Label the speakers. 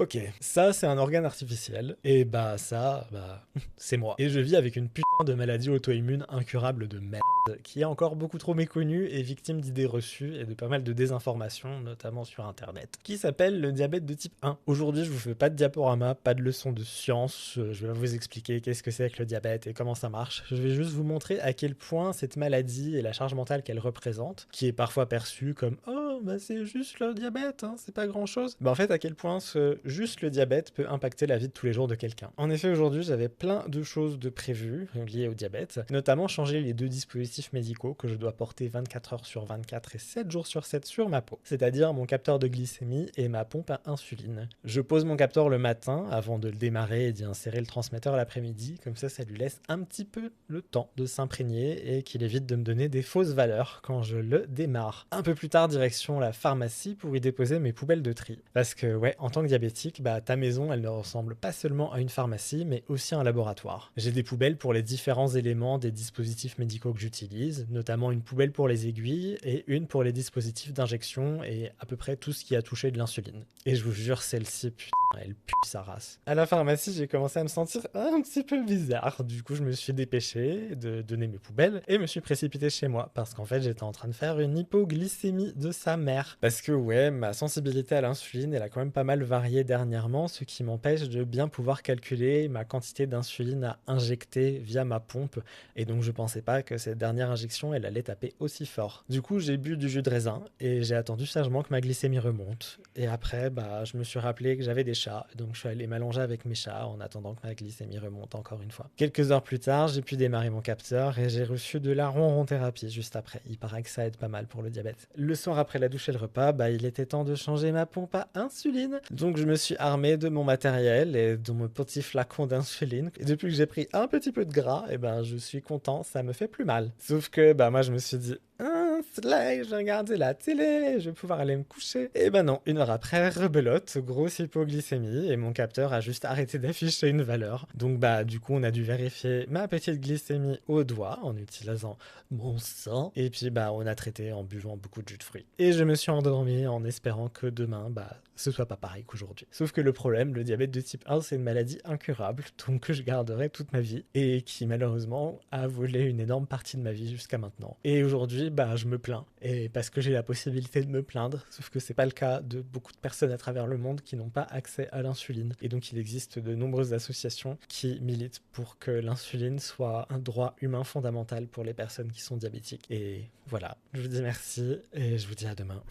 Speaker 1: Ok, ça c'est un organe artificiel, et bah ça, bah c'est moi. Et je vis avec une putain de maladie auto-immune incurable de merde, qui est encore beaucoup trop méconnue et victime d'idées reçues et de pas mal de désinformations, notamment sur internet, qui s'appelle le diabète de type 1. Aujourd'hui je vous fais pas de diaporama, pas de leçon de science, je vais vous expliquer qu'est-ce que c'est que le diabète et comment ça marche. Je vais juste vous montrer à quel point cette maladie et la charge mentale qu'elle représente, qui est parfois perçue comme «Oh, bah c'est juste le diabète, hein, c'est pas grand-chose», bah en fait à quel point juste le diabète peut impacter la vie de tous les jours de quelqu'un. En effet, aujourd'hui, j'avais plein de choses de prévues liées au diabète, notamment changer les deux dispositifs médicaux que je dois porter 24 heures sur 24 et 7 jours sur 7 sur ma peau, c'est-à-dire mon capteur de glycémie et ma pompe à insuline. Je pose mon capteur le matin avant de le démarrer et d'y insérer le transmetteur l'après-midi, comme ça lui laisse un petit peu le temps de s'imprégner et qu'il évite de me donner des fausses valeurs quand je le démarre. Un peu plus tard, direction la pharmacie pour y déposer mes poubelles de tri. Parce que ouais, en tant que diabétique, bah ta maison elle ne ressemble pas seulement à une pharmacie mais aussi à un laboratoire. J'ai des poubelles pour les différents éléments des dispositifs médicaux que j'utilise, notamment une poubelle pour les aiguilles et une pour les dispositifs d'injection et à peu près tout ce qui a touché de l'insuline. Et je vous jure, celle-ci, putain, elle pue sa race. À la pharmacie, j'ai commencé à me sentir un petit peu bizarre. Du coup, je me suis dépêché de donner mes poubelles et me suis précipité chez moi parce qu'en fait, j'étais en train de faire une hypoglycémie de sa mère. Parce que ouais, ma sensibilité à l'insuline, elle a quand même pas mal varié dernièrement, ce qui m'empêche de bien pouvoir calculer ma quantité d'insuline à injecter via ma pompe. Et donc, je pensais pas que cette dernière injection, elle allait taper aussi fort. Du coup, j'ai bu du jus de raisin et j'ai attendu sagement que ma glycémie remonte. Et après, bah, je me suis rappelé que j'avais des chats, donc je suis allé m'allonger avec mes chats en attendant que ma glycémie remonte encore une fois. Quelques heures plus tard, j'ai pu démarrer mon capteur et j'ai reçu de la ronron-thérapie juste après. Il paraît que ça aide pas mal pour le diabète. Le soir après la douche et le repas, bah, il était temps de changer ma pompe à insuline. Donc je me suis armé de mon matériel et de mon petit flacon d'insuline. Et depuis que j'ai pris un petit peu de gras, et ben je suis content, ça me fait plus mal. Sauf que bah moi je me suis dit slay, je vais regarder la télé, je vais pouvoir aller me coucher. Et ben non, une heure après, rebelote, grosse hypoglycémie, et mon capteur a juste arrêté d'afficher une valeur. Donc bah du coup on a dû vérifier ma petite glycémie au doigt en utilisant mon sang, et puis bah on a traité en buvant beaucoup de jus de fruits. Et je me suis endormi en espérant que demain, bah ce soit pas pareil qu'aujourd'hui. Sauf que le problème, le diabète de type 1, c'est une maladie incurable, donc que je garderai toute ma vie, et qui malheureusement a volé une énorme partie de ma vie jusqu'à maintenant. Et aujourd'hui, bah je me plains, et parce que j'ai la possibilité de me plaindre, sauf que c'est pas le cas de beaucoup de personnes à travers le monde qui n'ont pas accès à l'insuline. Et donc il existe de nombreuses associations qui militent pour que l'insuline soit un droit humain fondamental pour les personnes qui sont diabétiques. Et voilà, je vous dis merci, et je vous dis à demain.